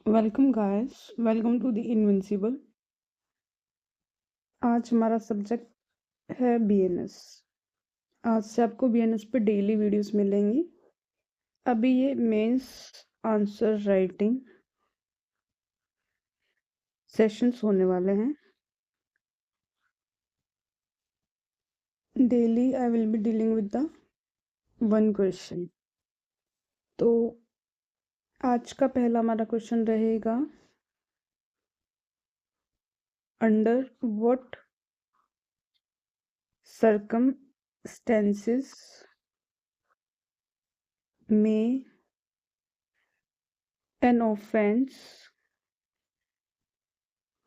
Welcome guys, welcome to the invincible. आज हमारा subject है बीएनएस। आज से आपको बीएनएस पे डेली वीडियोस मिलेंगी। अभी ये मेंस आंसर राइटिंग सेशंस होने वाले हैं। Daily I will be dealing with the one question. तो आज का पहला हमारा क्वेश्चन रहेगा, under what circumstances may an offense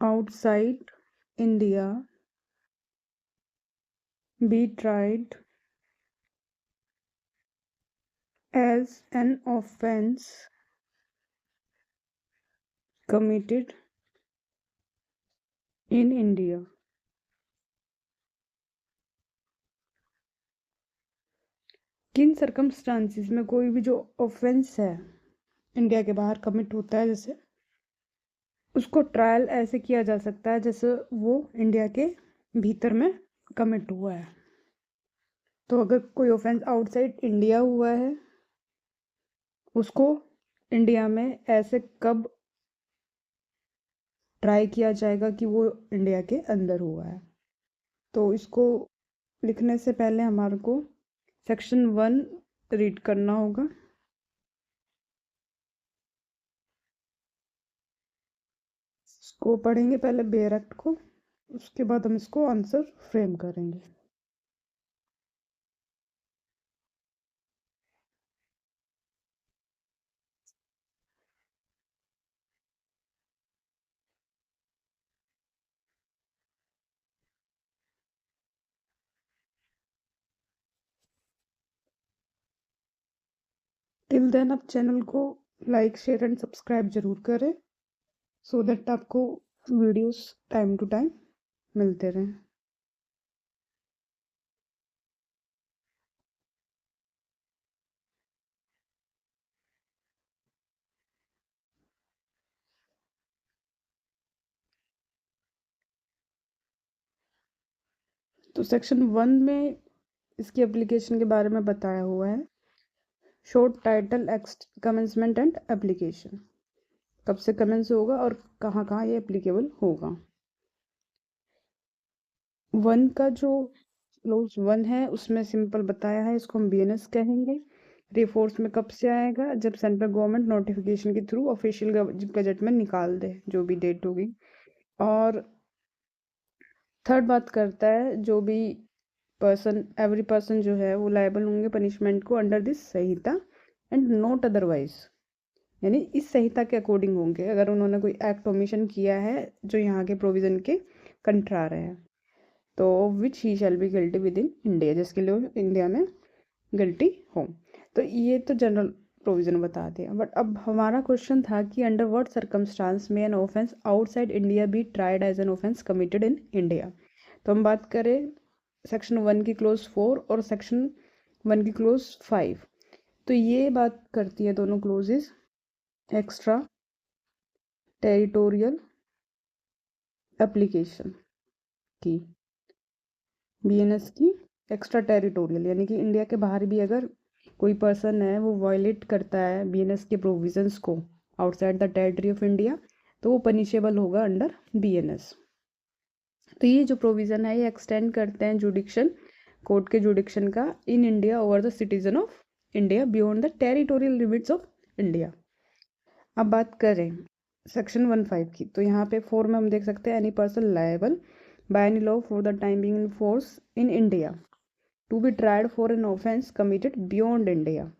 outside India be tried as an offense committed in India? किन सर्कमस्टांसिस में कोई भी जो ऑफेंस है इंडिया के बाहर कमिट होता है, जैसे उसको ट्रायल ऐसे किया जा सकता है जैसे वो इंडिया के भीतर में कमिट हुआ है। तो अगर कोई ऑफेंस आउटसाइड इंडिया हुआ है, उसको इंडिया में ऐसे कब ट्राई किया जाएगा कि वो इंडिया के अंदर हुआ है। तो इसको लिखने से पहले हमारे को सेक्शन 1 रीड करना होगा। इसको पढ़ेंगे पहले बेयर एक्ट को, उसके बाद हम इसको आंसर फ्रेम करेंगे। टिल देन आप चैनल को लाइक, शेयर एंड सब्सक्राइब जरूर करें, सो दैट आपको वीडियोस टाइम टू टाइम मिलते रहें। तो सेक्शन 1 में इसकी एप्लीकेशन के बारे में बताया हुआ है। Short title, commencement and application, कब से कमेंस होगा और कहाँ कहाँ ये एप्लीकेबल होगा। 1 का जो क्लोज 1 है उसमें सिंपल बताया है, इसको हम बीएनएस कहेंगे। रिफोर्स में कब से आएगा? जब सेंट्रल गवर्नमेंट नोटिफिकेशन के थ्रू ऑफिशियल गजट में निकाल दे, जो भी डेट होगी। और थर्ड बात करता है, जो भी एवरी पर्सन जो है वो लायबल होंगे पनिशमेंट को under this Samhita and not otherwise, यानी इस संहिता के अकॉर्डिंग होंगे अगर उन्होंने कोई एक्ट ओमिशन किया है जो यहाँ के प्रोविजन के कंट्रारी है। तो which he shall be guilty within India, जिसके लिए इंडिया में गिल्टी हो। तो ये तो जनरल प्रोविजन बता दिया। बट अब हमारा क्वेश्चन था कि अंडर व्हाट सर्कमस्टांस में an offence outside India be tried as an offence committed in India. तो हम बात करें सेक्शन 1 की क्लोज 4 और सेक्शन 1 की क्लोज 5। तो ये बात करती है दोनों क्लोजेस एक्स्ट्रा टेरिटोरियल एप्लीकेशन की, बीएनएस की एक्स्ट्रा टेरिटोरियल, यानी कि इंडिया के बाहर भी अगर कोई पर्सन है वो वायलेट करता है बीएनएस के प्रोविजंस को outside the territory of India, तो वो पनिशेबल होगा अंडर बीएनएस। तो ये जो प्रोविज़न है ये एक्सटेंड करते हैं जुडिक्शन, कोर्ट के जुडिक्शन का in India over the citizen of India beyond the territorial limits of India. अब बात करें सेक्शन 1(5) की, तो यहाँ पे 4 में हम देख सकते हैं any person liable by any law for the time being in force in India to be tried for an offence committed beyond India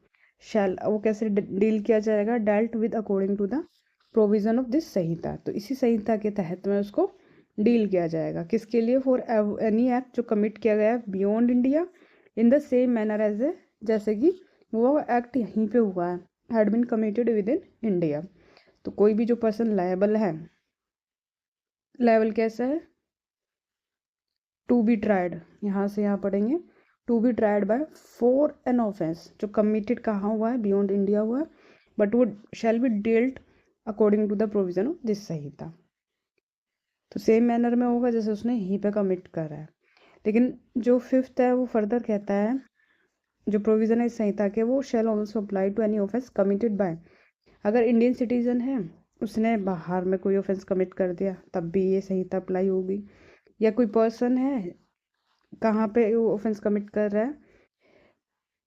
shall, वो कैसे डील किया जाएगा? Dealt with according to the provision of this Sanhita. तो इसी संहिता के तहत में उसको डील किया जाएगा। किसके लिए? फॉर एनी एक्ट जो कमिट किया गया है beyond India in the same manner as a, जैसे कि वो एक्ट यहीं पे हुआ है, had been committed within India. तो कोई भी जो पर्सन लायबल है, लायबल कैसा है? टू बी ट्राइड, यहाँ से यहाँ पढ़ेंगे, to be tried by for an offence जो कमिटेड कहाँ हुआ है? बियॉन्ड इंडिया हुआ है, बट वो shall be dealt according to the provision of this Sanhita. तो सेम मैनर में होगा जैसे उसने ही पे कमिट करा है। लेकिन जो फिफ्थ है वो फर्दर कहता है, जो प्रोविजन है इस संहिता के, वो shall also apply to any offence committed by, अगर इंडियन सिटीजन है उसने बाहर में कोई ऑफेंस कमिट कर दिया तब भी ये संहिता अप्लाई होगी, या कोई पर्सन है कहाँ पे वो ऑफेंस कमिट कर रहा है,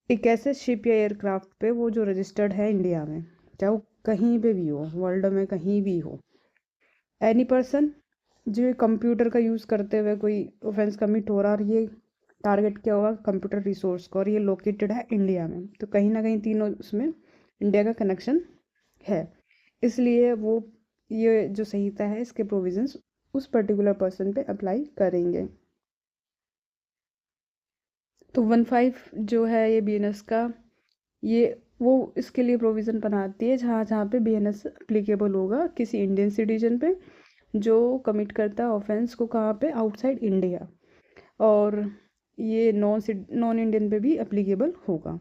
एक ऐसे शिप या एयरक्राफ्ट पे वो जो रजिस्टर्ड है इंडिया में, चाहे वो कहीं पे भी हो, वर्ल्ड में कहीं भी हो, एनी पर्सन जो कंप्यूटर का यूज़ करते हुए कोई ऑफेंस कमिट हो रहा, और ये टारगेट क्या होगा, कंप्यूटर रिसोर्स को, और ये लोकेटेड है इंडिया में, तो कहीं ना कहीं तीनों उसमें इंडिया का कनेक्शन है। इसलिए वो ये जो संहिता है इसके प्रोविजंस उस पर्टिकुलर पर्सन पे अप्लाई करेंगे। तो 15 जो है ये बीएनएस का, ये वो इसके लिए प्रोविज़न बनाती है जहाँ जहाँ पे बीएनएस अप्लीकेबल होगा किसी इंडियन सिटीजन पे जो कमिट करता है ऑफेंस को, कहाँ पे, आउटसाइड इंडिया, और ये नॉन इंडियन पे भी अप्लीकेबल होगा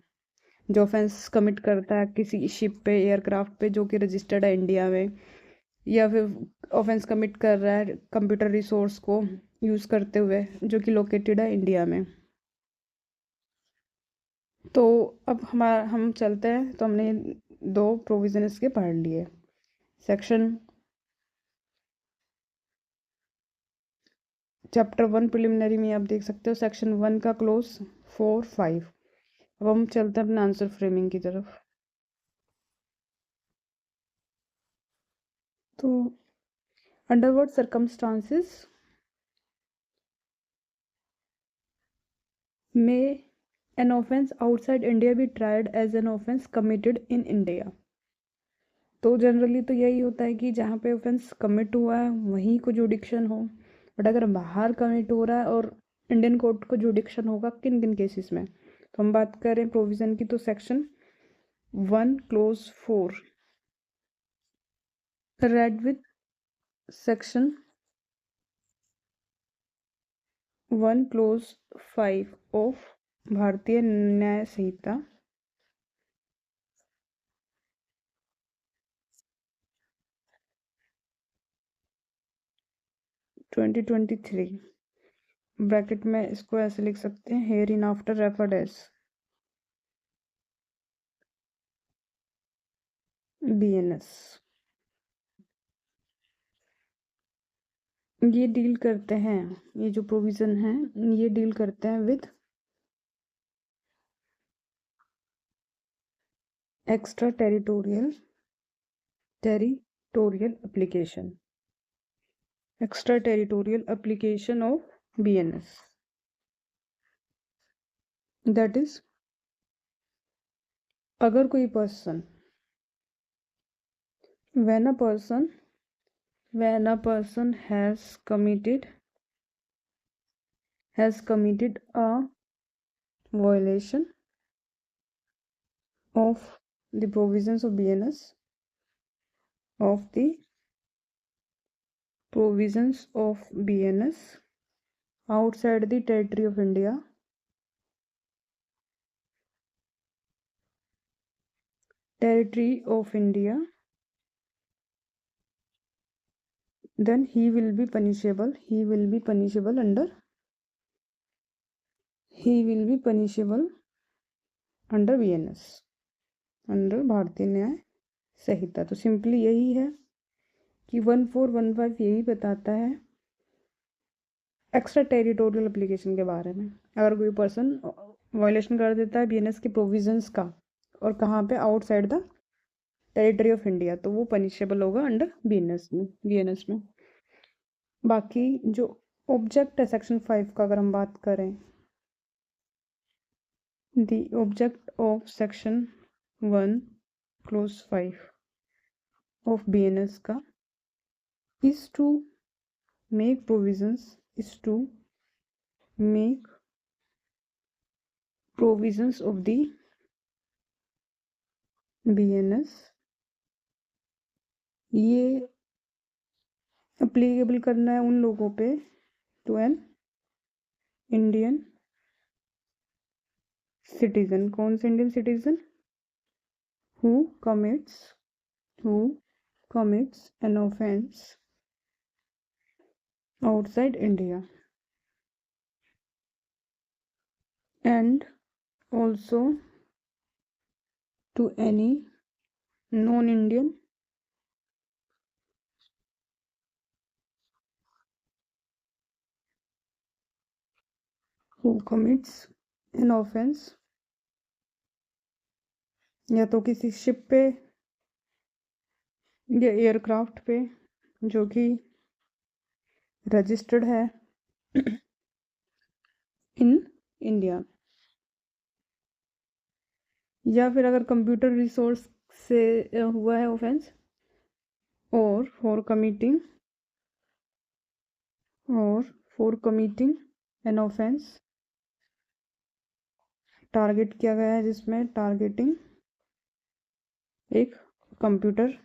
जो ऑफेंस कमिट करता है किसी शिप पे, एयरक्राफ्ट पे जो कि रजिस्टर्ड है इंडिया में, या फिर ऑफेंस कमिट कर रहा है कंप्यूटर रिसोर्स को यूज़ करते हुए जो कि लोकेटेड है इंडिया में। तो अब हम चलते हैं, तो हमने दो प्रोविजन इसके पढ़ लिए। सेक्शन चैप्टर 1 प्रिलिमिनरी में आप देख सकते हो सेक्शन 1 का क्लोज 4, 5। अब हम चलते हैं अपने आंसर फ्रेमिंग की तरफ। तो अंडर व्हाट सर्कमस्टांसेस में an offence outside India be tried as an offence committed in India. तो जनरली तो यही होता है कि जहाँ पे ऑफेंस कमिट हुआ है वहीं को जुडिक्शन हो, बट अगर बाहर कमिट हो रहा है और इंडियन कोर्ट को जुडिक्शन होगा किन किन केसेस में, तो हम बात करें प्रोविजन की, तो section 1 close 4 red with section 1 close 5 of भारतीय न्याय संहिता 2023, ब्रैकेट में इसको ऐसे लिख सकते हैं, hereinafter referred as BNS. ये डील करते हैं, ये जो प्रोविजन है ये डील करते हैं with extra territorial application, extra territorial application of BNS, that is अगर कोई person when a person has committed a violation of the provisions of BNS, of the provisions of BNS outside the territory of India, then he will be punishable under BNS, under भारतीय न्याय संहिता। तो simply यही है कि 1415 यही बताता है extra territorial application के बारे में। अगर कोई पर्सन वायलेशन कर देता है बीएनएस के प्रोविजंस का, और कहाँ पे, outside the territory of India, तो वो पनिशेबल होगा अंडर बीएनएस में। बाकी जो ऑब्जेक्ट है सेक्शन 5 का, अगर हम बात करें, the object of section 1 close 5 of BNS का is to make provisions of the BNS, ये अप्लीकेबल करना है उन लोगों पे, टू एन इंडियन सिटीजन। कौन से Indian citizen? Who commits an offense outside India and also to any non-Indian who commits an offense या तो किसी शिप पे या एयरक्राफ्ट पे जो कि रजिस्टर्ड है इन इंडिया, या फिर अगर कंप्यूटर रिसोर्स से हुआ है ऑफेंस, और for committing an offence target किया गया है, जिसमें टारगेटिंग एक कंप्यूटर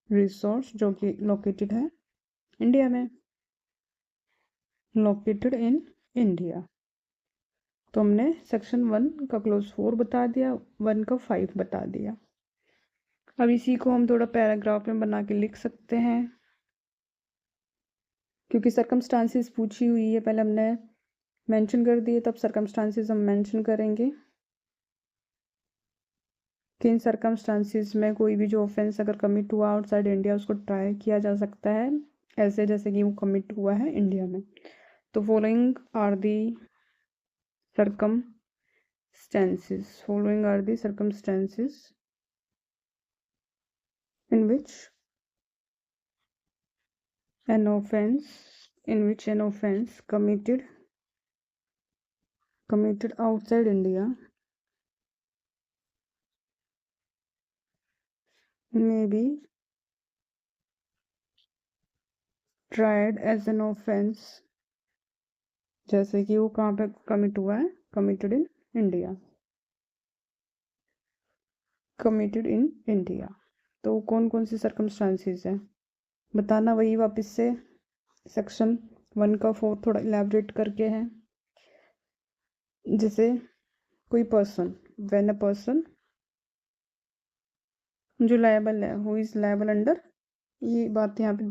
रिसोर्स जो कि लोकेटेड है इंडिया में, लोकेटेड इन इंडिया। तो हमने सेक्शन 1 का क्लोज 4 बता दिया, 1 का 5 बता दिया। अब इसी को हम थोड़ा पैराग्राफ में बना के लिख सकते हैं, क्योंकि सर्कमस्टांसेस पूछी हुई है, पहले हमने मेंशन कर दिए, तब सर्कमस्टांसेस हम मेंशन करेंगे कि इन सर्कमस्टांसेस में कोई भी जो ऑफेंस अगर कमिट हुआ आउटसाइड इंडिया उसको ट्राई किया जा सकता है, ऐसे जैसे कि वो कमिट हुआ है इंडिया में। तो following are the circumstances in which an offense committed outside India may be tried as an offense, जैसे कि वो कहाँ पे कमिट हुआ है, कमिटेड इन इंडिया। तो कौन कौन सी सर्कमस्टांसेस है बताना, वही वापस से सेक्शन 1 का 4 थोड़ा इलेबरेट करके है। जैसे कोई पर्सन, व्हेन अ पर्सन जो लायबल है, हु इज लायबल अंडर, ये बात यहाँ पे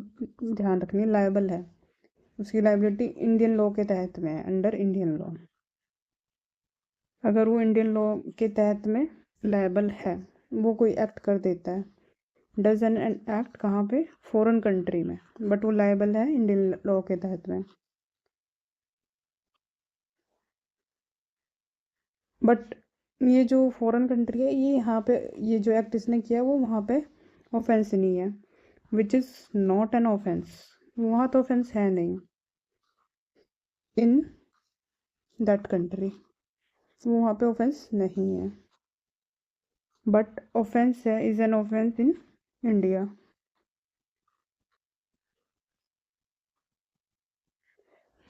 ध्यान रखनी है, लायबल है, उसकी लायबिलिटी इंडियन लॉ के तहत में है, अंडर इंडियन लॉ। अगर वो इंडियन लॉ के तहत में लायबल है, वो कोई एक्ट कर देता है, डज एन एक्ट कहाँ पे, फॉरेन कंट्री में, बट वो लायबल है इंडियन लॉ के तहत में, बट ये जो फॉरेन कंट्री है, ये यहाँ पे ये जो एक्ट इसने किया वो वहाँ पे ऑफेंस नहीं है, which is not an offence, वहाँ तो ऑफेंस है नहीं इन दैट कंट्री, वहाँ पे ऑफेंस नहीं है, बट ऑफेंस है, is an offence in India.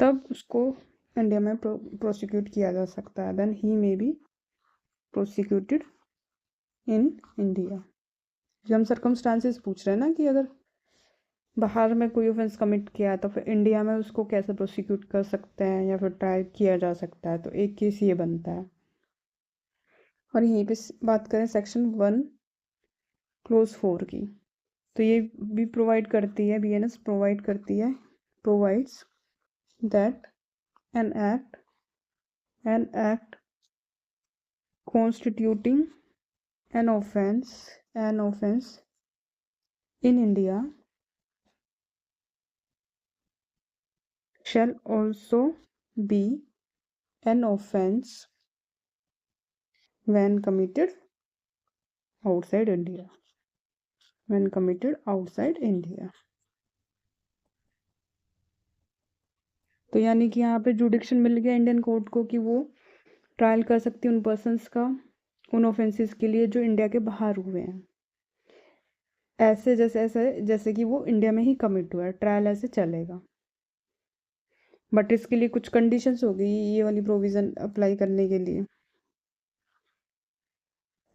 तब उसको इंडिया में प्रोसिक्यूट किया जा सकता है, then he may be prosecuted in India. जब हम सर्कमस्टांसेस पूछ रहे हैं ना कि अगर बाहर में कोई ऑफेंस कमिट किया है तो फिर इंडिया में उसको कैसे प्रोसिक्यूट कर सकते हैं या फिर ट्राई किया जा सकता है, तो एक केस ये बनता है। और यहीं पे बात करें सेक्शन 1 क्लोज 4 की, तो ये भी प्रोवाइड करती है, BNS प्रोवाइड करती है, provides that an act constituting an offense in India shall also be an offense when committed outside India, तो यानी कि यहाँ पे जुडिक्शन मिल गया इंडियन कोर्ट को कि वो ट्रायल कर सकती है उन पर्सन्स का उन ऑफेंसेस के लिए जो इंडिया के बाहर हुए हैं, ऐसे जैसे कि वो इंडिया में ही कमिट हुआ है, ट्रायल ऐसे चलेगा। बट इसके लिए कुछ कंडीशंस हो गई ये वाली प्रोविज़न अप्लाई करने के लिए।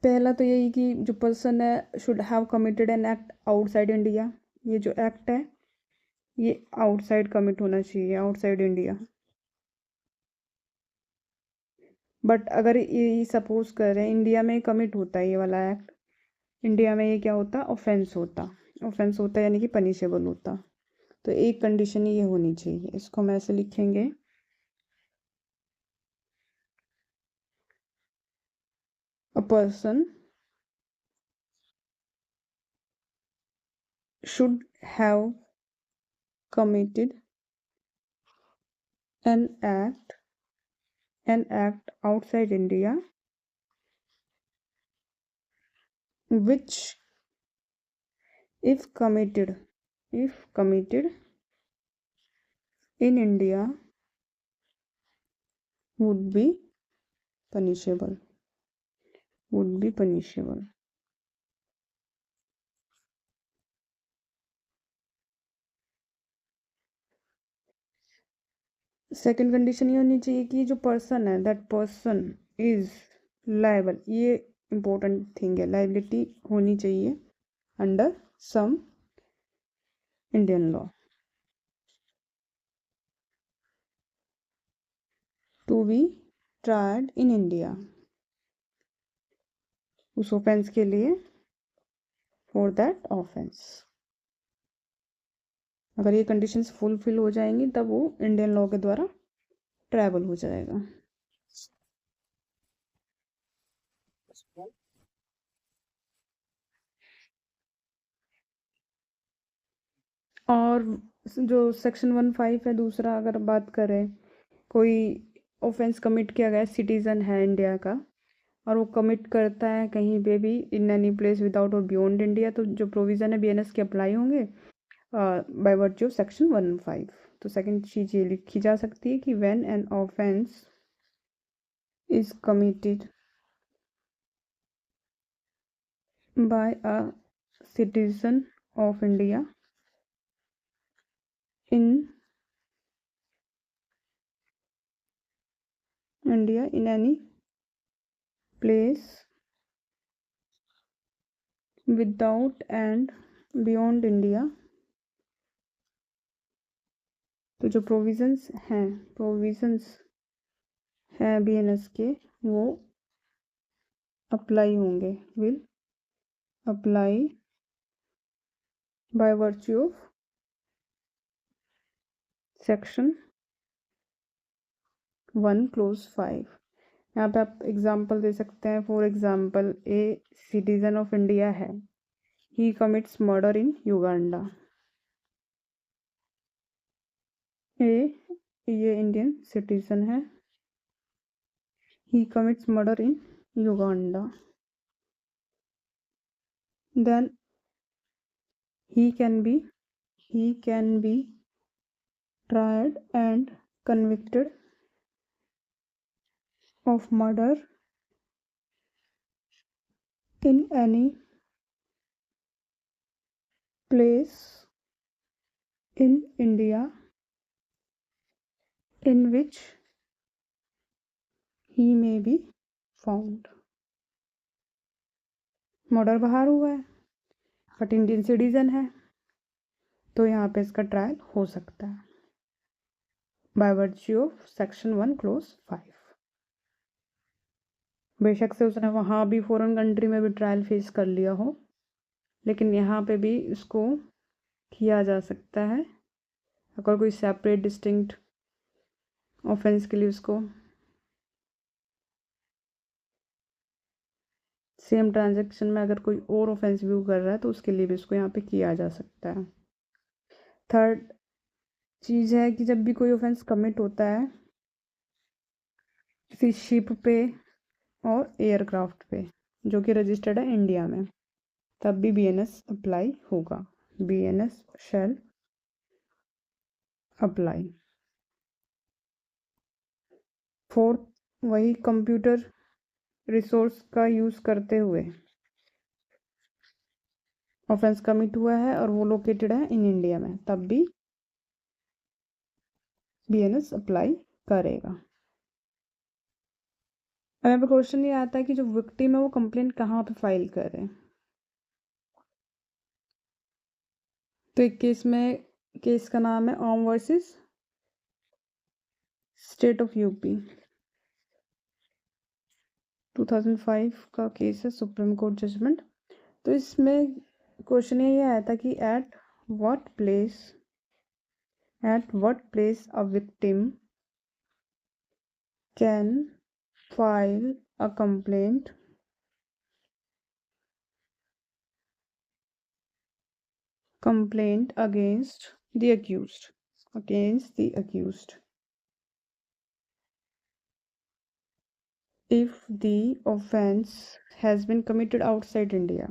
पहला तो यही कि जो पर्सन है should have committed an act outside India, ये जो एक्ट है ये आउटसाइड कमिट होना चाहिए, आउटसाइड इंडिया। बट अगर ये सपोज कर रहे हैं इंडिया में कमिट होता है ये वाला एक्ट, इंडिया में ये क्या होता, ऑफेंस होता। ऑफेंस होता यानी कि पनिशेबल होता। तो एक कंडीशन ये होनी चाहिए, इसको हम ऐसे लिखेंगे, a person should have committed an act outside India which, if committed in India, would be punishable. Second condition ये होनी चाहिए कि जो पर्सन है, दैट पर्सन इज लायबल। ये इंपॉर्टेंट थिंग है, लाइबिलिटी होनी चाहिए under some Indian law to be tried in India, उस ऑफेंस के लिए, फॉर दैट ऑफेंस। अगर ये कंडीशंस फुलफिल हो जाएंगी तब वो इंडियन लॉ के द्वारा ट्रैवल हो जाएगा। और जो सेक्शन 1(5) है दूसरा, अगर बात करें, कोई ऑफेंस कमिट किया गया, सिटीजन है इंडिया का और वो कमिट करता है कहीं पे भी, इन एनी प्लेस विदाउट और बियॉन्ड इंडिया, तो जो प्रोविज़न है बीएनएस के अप्लाई होंगे बाय वर्च्यू ऑफ सेक्शन 1(5). तो सेकंड चीज़ ये लिखी जा सकती है कि when an offence is committed by a citizen of India in India in any place without and beyond India, तो जो प्रोविजंस हैं बीएनएस के, वो अप्लाई होंगे, will apply by virtue of section 1(5). यहाँ पे आप एग्जाम्पल दे सकते हैं। For example, a citizen of India है, ही कमिट्स मर्डर इन युगांडा। ये इंडियन सिटीजन है, he commits murder in Uganda, then he can be tried and convicted of murder in any place in India in which he may be found। Murder बाहर हुआ है but Indian citizen है, तो यहाँ पे इसका trial हो सकता है बाय वर्च्यू ऑफ सेक्शन 1(5). बेशक से उसने वहाँ भी फॉरेन कंट्री में भी ट्रायल फेस कर लिया हो, लेकिन यहाँ पे भी इसको किया जा सकता है अगर कोई सेपरेट डिस्टिंक्ट ऑफेंस के लिए उसको सेम ट्रांजैक्शन में अगर कोई और ऑफेंस व्यू कर रहा है तो उसके लिए भी उसको यहाँ पे किया जा सकता है। थर्ड चीज़ है कि जब भी कोई ऑफेंस कमिट होता है किसी शिप पे और एयरक्राफ्ट पे जो कि रजिस्टर्ड है इंडिया में, तब भी बीएनएस अप्लाई होगा, बीएनएस शैल अप्लाई। फोर्थ, वही कंप्यूटर रिसोर्स का यूज़ करते हुए ऑफेंस कमिट हुआ है और वो लोकेटेड है इन इंडिया में, तब भी बीएनएस अप्लाई करेगा। अब यहाँ पे क्वेश्चन ये आता है कि जो विक्टिम है वो कंप्लेंट कहाँ पे फाइल करे। तो एक केस का नाम है Om versus state of UP, 2005 का केस है, सुप्रीम कोर्ट जजमेंट। तो इसमें क्वेश्चन ये आया था कि at what place a victim can file a complaint against the accused if the offense has been committed outside India,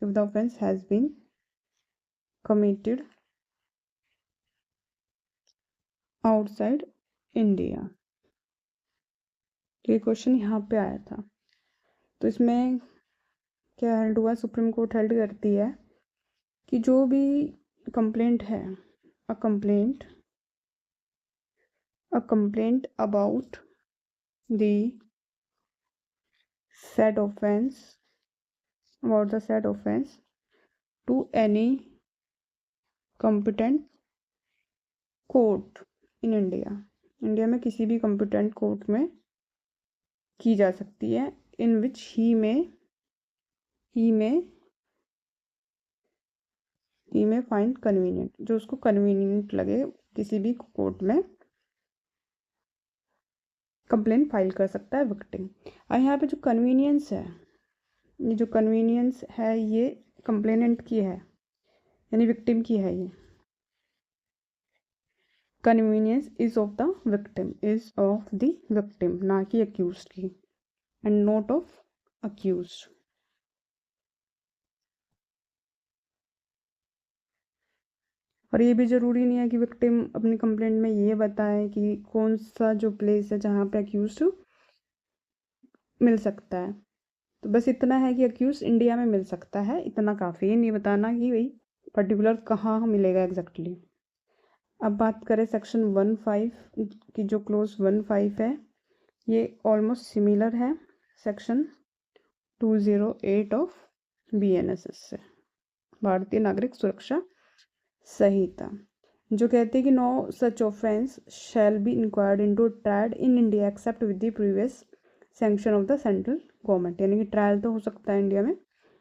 if the offense has been committed outside India। तो ये question यहाँ पे आया था। तो इसमें क्या हेल्ड हुआ, सुप्रीम कोर्ट हेल्ड करती है कि जो भी कंप्लेंट है, a complaint about the said offense to any competent court in India में किसी भी कॉम्पिटेंट कोर्ट में की जा सकती है, इन विच ही में फाइंड कन्वीनियंट, जो उसको कन्वीनियंट लगे किसी भी कोर्ट में कंप्लेंट फाइल कर सकता है विक्टिम। और यहाँ पे जो कन्वीनियंस है ये कंप्लेनेंट की है, यानी विक्टिम की है। ये convenience is of the victim, ना कि अक्यूज्ड की, एंड नॉट ऑफ अक्यूज्ड। और ये भी ज़रूरी नहीं है कि विक्टिम अपनी कंप्लेंट में ये बताए कि कौन सा जो प्लेस है जहाँ पे अक्यूज्ड मिल सकता है। तो बस इतना है कि अक्यूज इंडिया में मिल सकता है, इतना काफ़ी है, नहीं बताना कि भाई पर्टिकुलर कहाँ मिलेगा एग्जैक्टली। अब बात करें सेक्शन 1(5) की, जो क्लोज 1(5) है ये ऑलमोस्ट सिमिलर है सेक्शन 208 ऑफ BNSS से, भारतीय नागरिक सुरक्षा संहिता, जो कहते हैं कि no such offence shall be inquired into tried in India except with the previous sanction of the central government. यानी कि ट्रायल तो हो सकता है इंडिया में,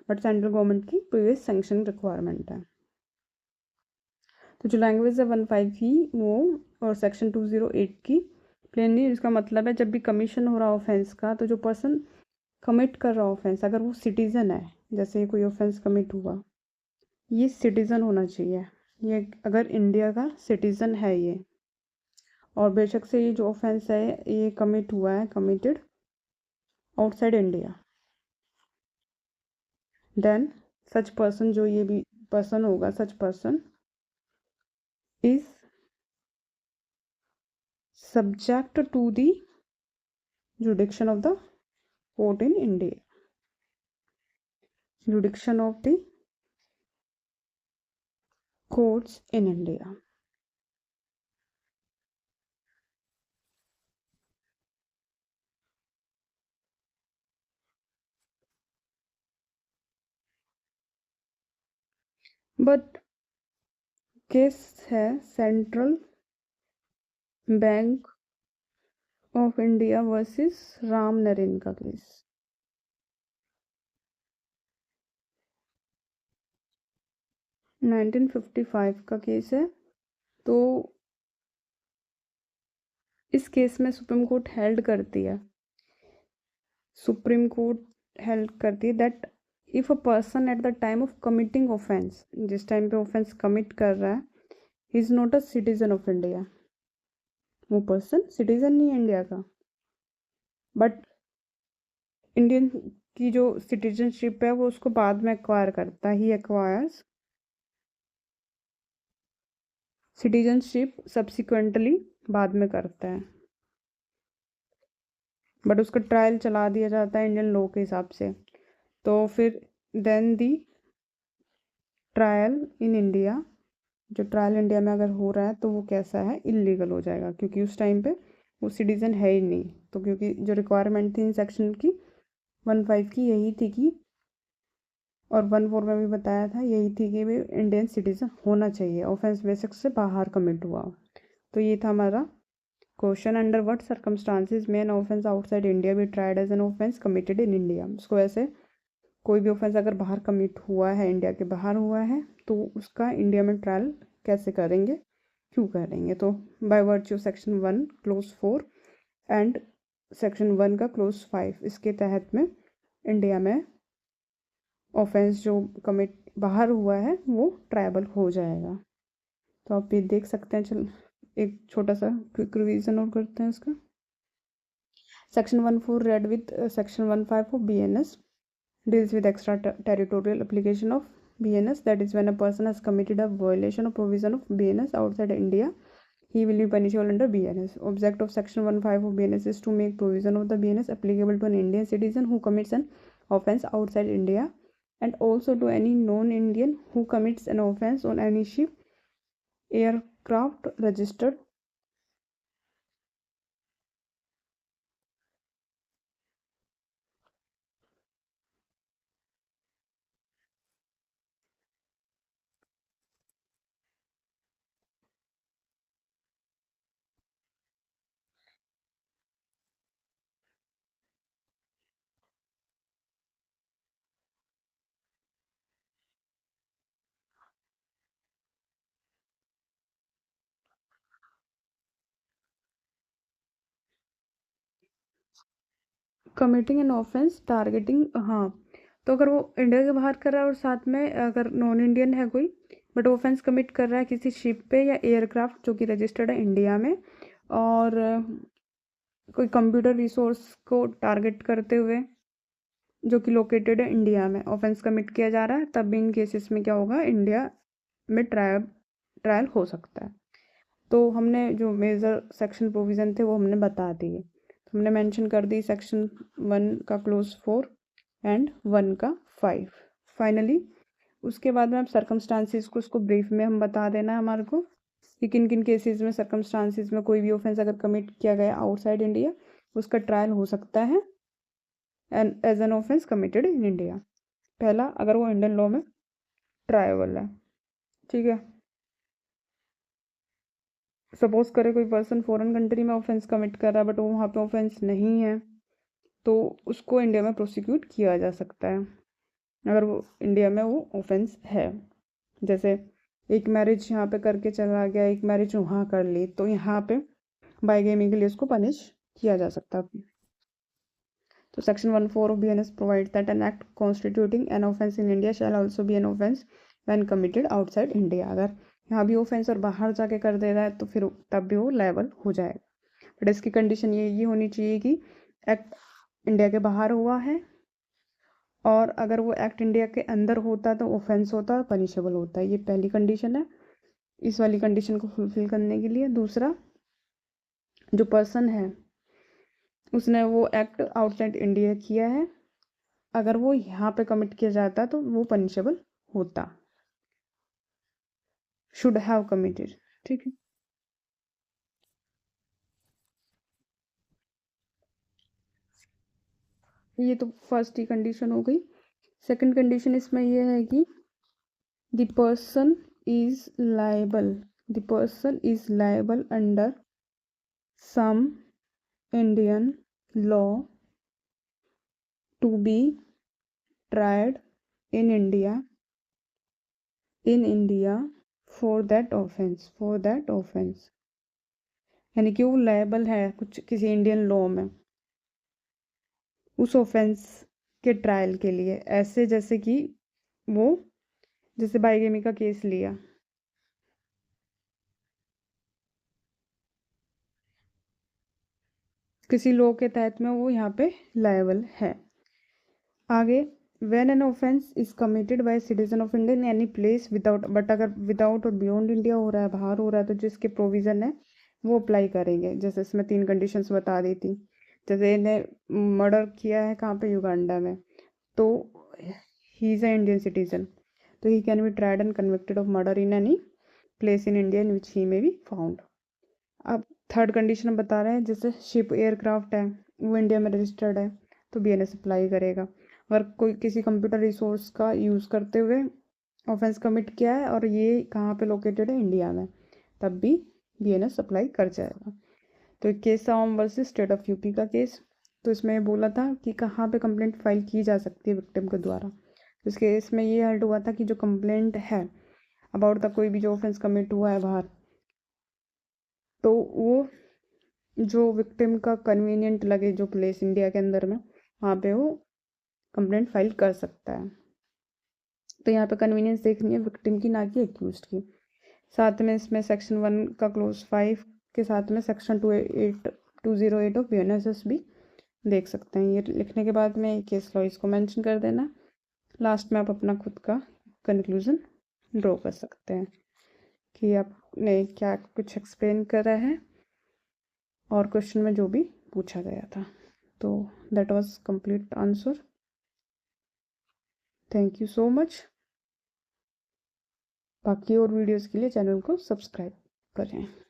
बट सेंट्रल गवर्नमेंट की प्रीवियस सैंक्शन रिक्वायरमेंट है। तो जो लैंग्वेज है 1(5) की वो और सेक्शन 208 की प्लेनली इसका मतलब है, जब भी कमीशन हो रहा ऑफेंस का, तो जो पर्सन कमिट कर रहा ऑफेंस अगर वो सिटीज़न है, जैसे कोई ऑफेंस कमिट हुआ, ये सिटीज़न होना चाहिए, ये अगर इंडिया का सिटीज़न है ये, और बेशक से ये जो ऑफेंस है ये committed outside India, then such person, जो ये भी पर्सन होगा, such person is subject to the jurisdiction of the court in India, jurisdiction of the courts in India. But case है Central Bank of India versus Ram Naren का केस। – 1955 का case है। तो इस केस में सुप्रीम कोर्ट हेल्ड करती है that if a person at the time of committing offence, जिस टाइम पे ऑफेंस कमिट कर रहा है, he is not a citizen of India, वो पर्सन सिटीजन नहीं है इंडिया का, बट इंडियन की जो सिटीजनशिप है वो उसको बाद में एक्वायर करता है, ही एक्वायर्स सिटीजनशिप सब्सिक्वेंटली, बाद में करता है, बट उसका ट्रायल चला दिया जाता है इंडियन लॉ के हिसाब से। तो फिर then the trial in India, जो ट्रायल इंडिया में अगर हो रहा है तो वो कैसा है, इलीगल हो जाएगा, क्योंकि उस टाइम पे वो सिटीज़न है ही नहीं। तो क्योंकि जो रिक्वायरमेंट थी इन सेक्शन की 1(5) की यही थी कि, और 1(4) में भी बताया था यही थी कि भी इंडियन सिटीजन होना चाहिए, ऑफेंस बेसिक से बाहर कमिट हुआ। तो ये था हमारा क्वेश्चन, अंडर व्हाट सर्कमस्टांसिस में an offence outside India be tried as an offence committed in India. उसको ऐसे कोई भी ऑफेंस अगर बाहर कमिट हुआ है, इंडिया के बाहर हुआ है, तो उसका इंडिया में ट्रायल कैसे करेंगे, क्यों करेंगे? तो by virtue section 1 close 4 and section 1 का क्लोज 5, इसके तहत में इंडिया में ऑफेंस जो कमिट बाहर हुआ है वो ट्रायबल हो जाएगा। तो आप ये देख सकते हैं। चल एक छोटा सा क्विक रिवीजन और करते हैं इसका। Section 1(4) read with section 1(5) of BNS deals with extraterritorial application of BNS, that is when a person has committed a violation of provision of BNS outside India, he will be punishable under BNS. Object of section 1(5) of BNS is to make provision of the BNS applicable to an Indian citizen who commits an offence outside India, and also to any non-Indian who commits an offence on any ship, aircraft registered committing an offence targeting. हाँ, तो अगर वो India के बाहर कर रहा है और साथ में अगर नॉन इंडियन है कोई, बट ऑफेंस कमिट कर रहा है किसी शिप पे या एयरक्राफ्ट जो कि रजिस्टर्ड है इंडिया में, और कोई कंप्यूटर रिसोर्स को टारगेट करते हुए जो कि लोकेटेड है इंडिया में ऑफेंस कमिट किया जा रहा है, तब भी इन केसेस में क्या होगा, इंडिया में ट्रायल हो सकता है। तो हमने जो मेजर सेक्शन प्रोविज़न थे वो हमने बता दिए। हमने मेंशन कर दी सेक्शन 1 का क्लोज 4 एंड 1 का 5। फाइनली उसके बाद में अब सर्कमस्टांसिस को, उसको ब्रीफ में हम बता देना है हमारे को कि किन किन केसेस में सर्कमस्टांसिस में कोई भी ऑफेंस अगर कमिट किया गया आउटसाइड इंडिया, उसका ट्रायल हो सकता है and as an offence committed in India. पहला, अगर वो इंडियन लॉ में ट्रायबल है। ठीक है, सपोज करे कोई पर्सन फॉरेन कंट्री में ऑफेंस कमिट कर रहा है बट वो वहाँ पे ऑफेंस नहीं है, तो उसको इंडिया में प्रोसिक्यूट किया जा सकता है अगर वो इंडिया में वो ऑफेंस है। जैसे एक मैरिज यहाँ पे करके चला गया, एक मैरिज वहाँ कर ली, तो यहाँ पे बाइगेमी के लिए उसको पनिश किया जा सकता है। तो section 1(4) of BNS provides that an act constituting an offence in India shall also be an offence when committed outside India। अगर यहाँ भी ऑफेंस और बाहर जाके कर दे रहा है तो फिर तब भी वो लायबल हो जाएगा। बट इसकी कंडीशन ये होनी चाहिए कि एक्ट इंडिया के बाहर हुआ है, और अगर वो एक्ट इंडिया के अंदर होता तो ऑफेंस होता और पनिशेबल होता है। ये पहली कंडीशन है इस वाली कंडीशन को फुलफिल करने के लिए। दूसरा, जो पर्सन है उसने वो एक्ट आउटसाइड इंडिया किया है, अगर वो यहाँ पे कमिट किया जाता तो वो पनिशेबल होता, शुड हैव कमिटेड। ठीक है, ये तो फर्स्ट ही कंडीशन हो गई। सेकंड कंडीशन इसमें ये है कि the person is liable under some Indian law to be tried in India for that offence. यानी कि वो लायबल है कुछ किसी इंडियन लॉ में उस ऑफेंस के ट्रायल के लिए, ऐसे जैसे कि वो जैसे बाइगेमी का केस लिया, किसी लॉ के तहत में वो यहाँ पे लायबल है। आगे, when an offence is committed by citizen of India in any place without, but अगर विदाउट और बियॉन्ड इंडिया हो रहा है, बाहर हो रहा है, तो जिसके प्रोविज़न है वो अप्लाई करेंगे। जैसे इसमें 3 कंडीशंस बता दी थी। जैसे इन्हें मर्डर किया है कहाँ पे, युगांडा में, तो he is a Indian citizen, तो he can be tried and convicted of murder in any place in India in which he may be found. अब थर्ड कंडीशन हम बता रहे हैं, जैसे शिप एयरक्राफ्ट है वो इंडिया में रजिस्टर्ड है तो BNS अप्लाई करेगा। अगर कोई किसी कंप्यूटर रिसोर्स का यूज़ करते हुए ऑफेंस कमिट किया है और ये कहाँ पे लोकेटेड है, इंडिया में, तब भी BNS अप्लाई कर जाएगा। तो एक केस था ओम वर्सेस स्टेट ऑफ यूपी का केस, तो इसमें बोला था कि कहाँ पे कंप्लेंट फाइल की जा सकती है विक्टिम के द्वारा। तो इस केस में ये हेल्ड हुआ था कि जो कंप्लेंट है अबाउट द कोई भी जो ऑफेंस कमिट हुआ है बाहर, तो वो जो विक्टिम का कन्वीनियंट लगे जो प्लेस इंडिया के अंदर में, वहाँ पे वो कंप्लेंट फाइल कर सकता है। तो यहाँ पे कन्वीनियंस देखनी है विक्टिम की, ना कि एक्यूज्ड की। साथ में इसमें सेक्शन 1 का क्लोज 5 के साथ में सेक्शन 208 ऑफ BNSS भी देख सकते हैं। ये लिखने के बाद में केस लॉ इसको मेंशन कर देना। लास्ट में आप अपना खुद का कंक्लूजन ड्रॉ कर सकते हैं कि आपने क्या कुछ एक्सप्लेन करा है और क्वेश्चन में जो भी पूछा गया था। तो that was complete answer. Thank you so much. बाकी और वीडियोस के लिए चैनल को सब्सक्राइब करें।